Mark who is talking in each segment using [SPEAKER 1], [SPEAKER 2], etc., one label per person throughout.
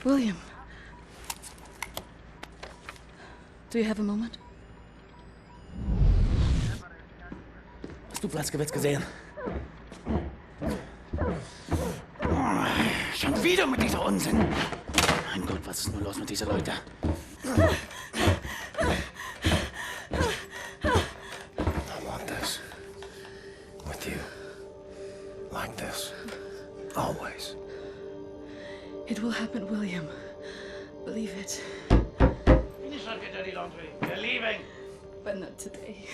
[SPEAKER 1] William. Do you have a moment?
[SPEAKER 2] Hast du Platzgewetz gesehen? Schon wieder mit dieser Unsinn. Mein Gott, was ist nur los mit diesen Leuten?
[SPEAKER 3] I want this. With you. Like this. Always.
[SPEAKER 1] It will happen, William. Believe it.
[SPEAKER 2] Finish up your dirty laundry. We're leaving.
[SPEAKER 1] But not today.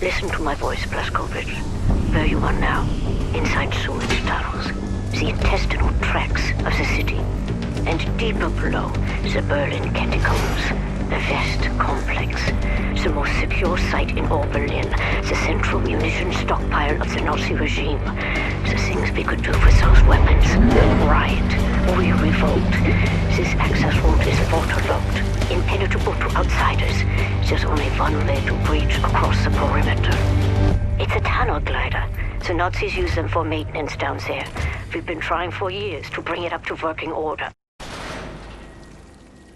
[SPEAKER 4] Listen to my voice, Blaskovich. Where you are now, inside sewage tunnels, the intestinal tracts of the city, and deeper below, the Berlin catacombs, the West complex, the most secure site in all Berlin, the central munition stockpile of the Nazi regime. The things we could do with those weapons. Riot. We revolt. This access route is waterlogged, impenetrable to outsiders. There's only one way to breach across the perimeter. It's a tunnel glider. The Nazis use them for maintenance down there. We've been trying for years to bring it up to working order.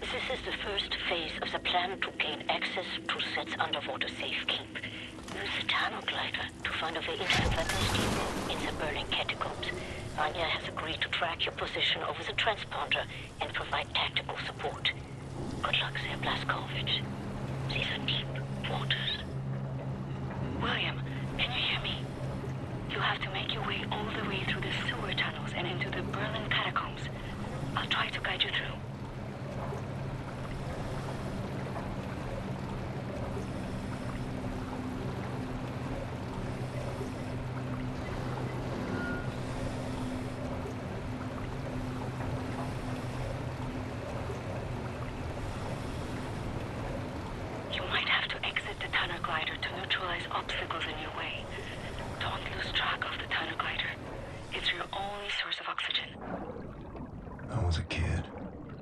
[SPEAKER 4] This is the first phase of the plan to gain access to Set's underwater safekeep. Use the tunnel glider to find a way into the weapons depot in the Berlin catacombs. Anya has agreed to track your position over the transponder and provide tactical support. Good luck there, Blaskovich. These are deep waters. William, can you hear me? You have to make your way all the way through the sewer tunnels and into the Berlin catacombs. I'll try to guide you through. You might have to exit the tunnel glider to neutralize obstacles in your way. Don't lose track of the tunnel glider. It's your only source of oxygen.
[SPEAKER 3] I was a kid,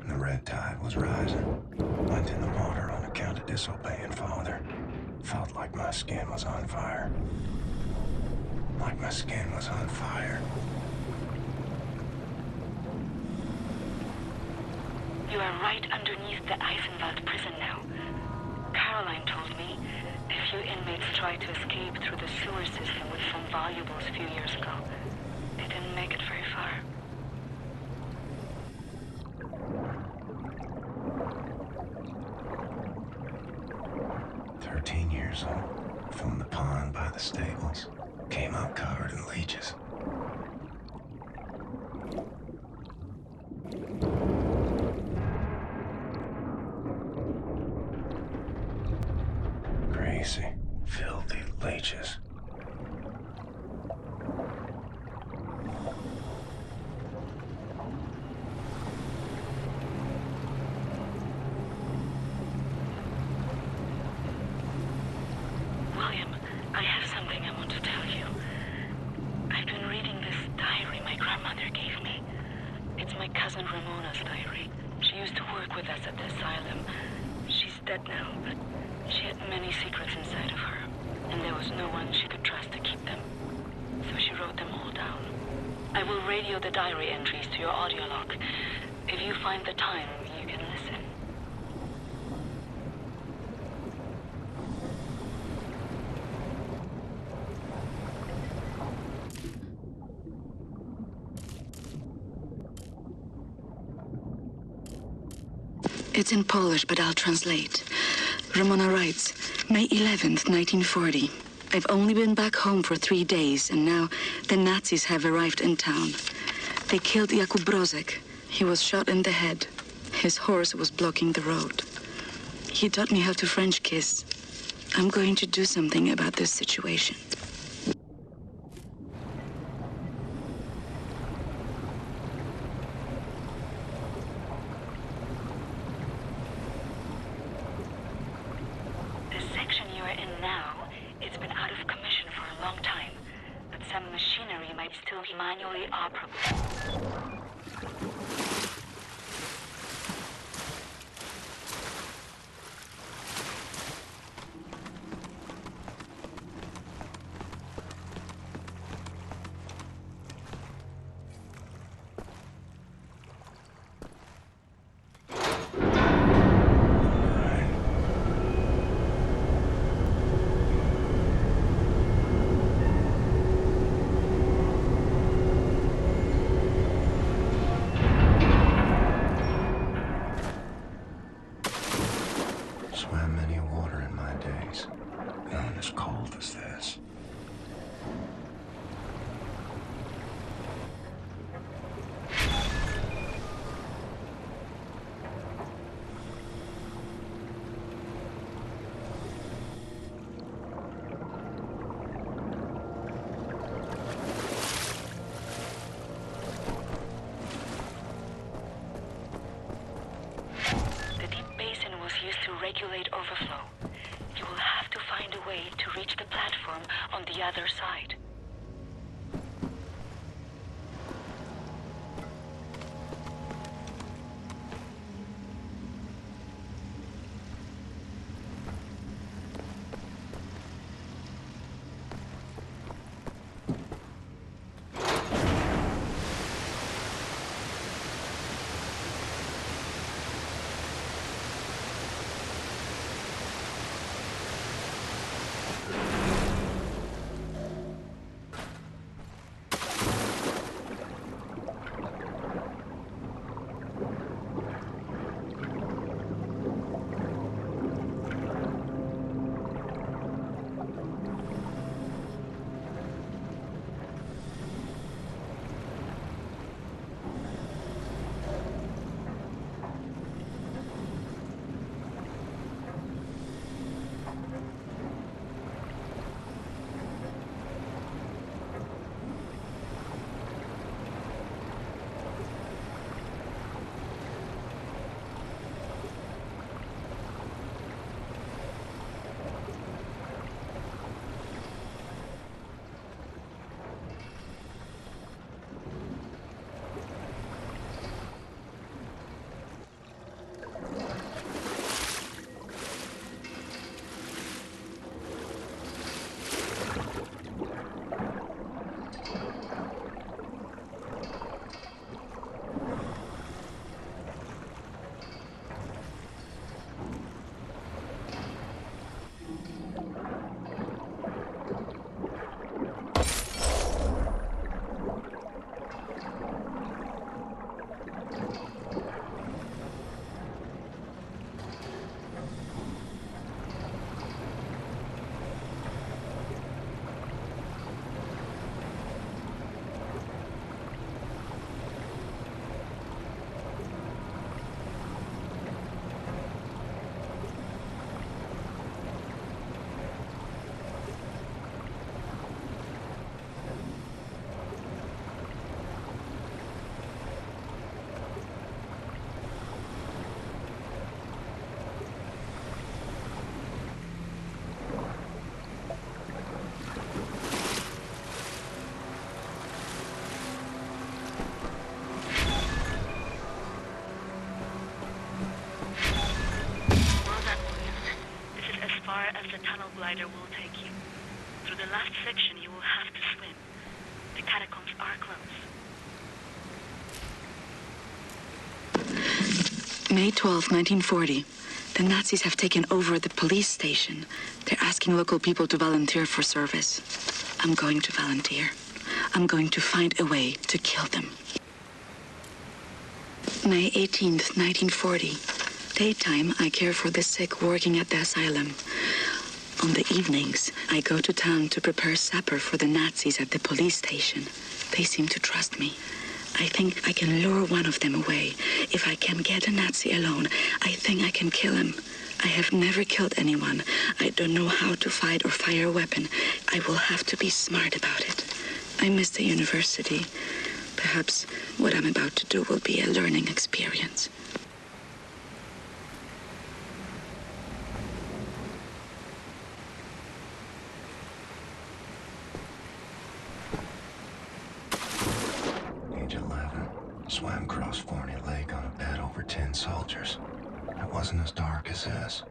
[SPEAKER 3] and the red tide was rising. Went in the water on account of disobeying father. Felt like my skin was on fire. Like my skin was on fire.
[SPEAKER 4] You are right underneath the Eisenwald prison now. Caroline told me a few inmates tried to escape through the sewer system with some valuables a few years ago. They didn't make it very far.
[SPEAKER 3] Years old, from the pond by the stables, came out covered in leeches. Crazy, filthy leeches.
[SPEAKER 4] William, I have something I want to tell you. I've been reading this diary my grandmother gave me. It's my cousin Ramona's diary. She used to work with us at the asylum. She's dead now, but she had many secrets inside of her, and there was no one she could trust to keep them. So she wrote them all down. I will radio the diary entries to your audio log. If you find the time, you can listen.
[SPEAKER 1] It's in Polish, but I'll translate. Ramona writes, May 11th, 1940. I've only been back home for 3 days, and now the Nazis have arrived in town. They killed Jakub Brozek. He was shot in the head. His horse was blocking the road. He taught me how to French kiss. I'm going to do something about this situation.
[SPEAKER 4] Manually operable.
[SPEAKER 1] regulate overflow. You will have to find a way to reach the platform on the other side.
[SPEAKER 5] As the tunnel glider will take you. Through the last section, you will have to swim. The catacombs are close.
[SPEAKER 1] May 12, 1940. The Nazis have taken over the police station. They're asking local people to volunteer for service. I'm going to volunteer. I'm going to find a way to kill them. May 18th, 1940. Daytime, I care for the sick working at the asylum. On the evenings, I go to town to prepare supper for the Nazis at the police station. They seem to trust me. I think I can lure one of them away. If I can get a Nazi alone, I think I can kill him. I have never killed anyone. I don't know how to fight or fire a weapon. I will have to be smart about it. I miss the university. Perhaps what I'm about to do will be a learning experience.
[SPEAKER 3] Age 11. Swam across Forney Lake on a bed over 10 soldiers. It wasn't as dark as this.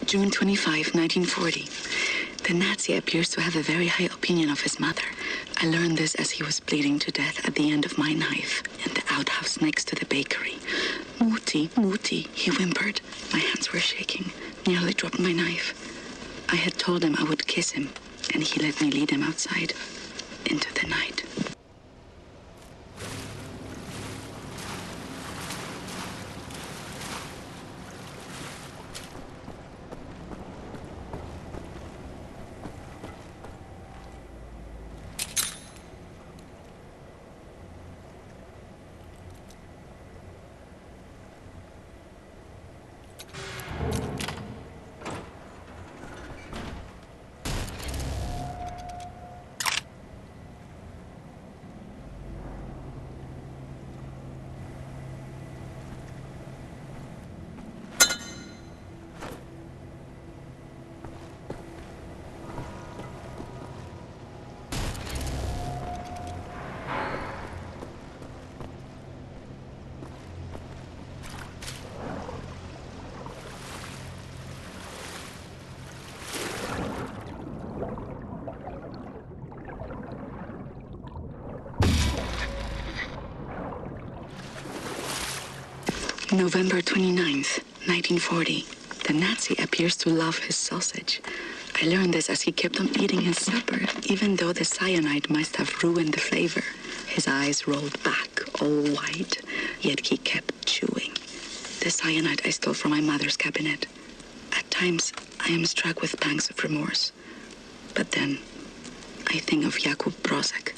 [SPEAKER 1] June 25, 1940. The Nazi appears to have a very high opinion of his mother. I learned this as he was bleeding to death at the end of my knife in the outhouse next to the bakery. Muti, Muti, he whimpered. My hands were shaking, nearly dropped my knife. I had told him I would kiss him, and he let me lead him outside into the night. November 29th, 1940. The Nazi appears to love his sausage. I learned this as he kept on eating his supper, even though the cyanide must have ruined the flavor. His eyes rolled back, all white, yet he kept chewing. The cyanide I stole from my mother's cabinet. At times, I am struck with pangs of remorse. But then, I think of Jakub Brozek.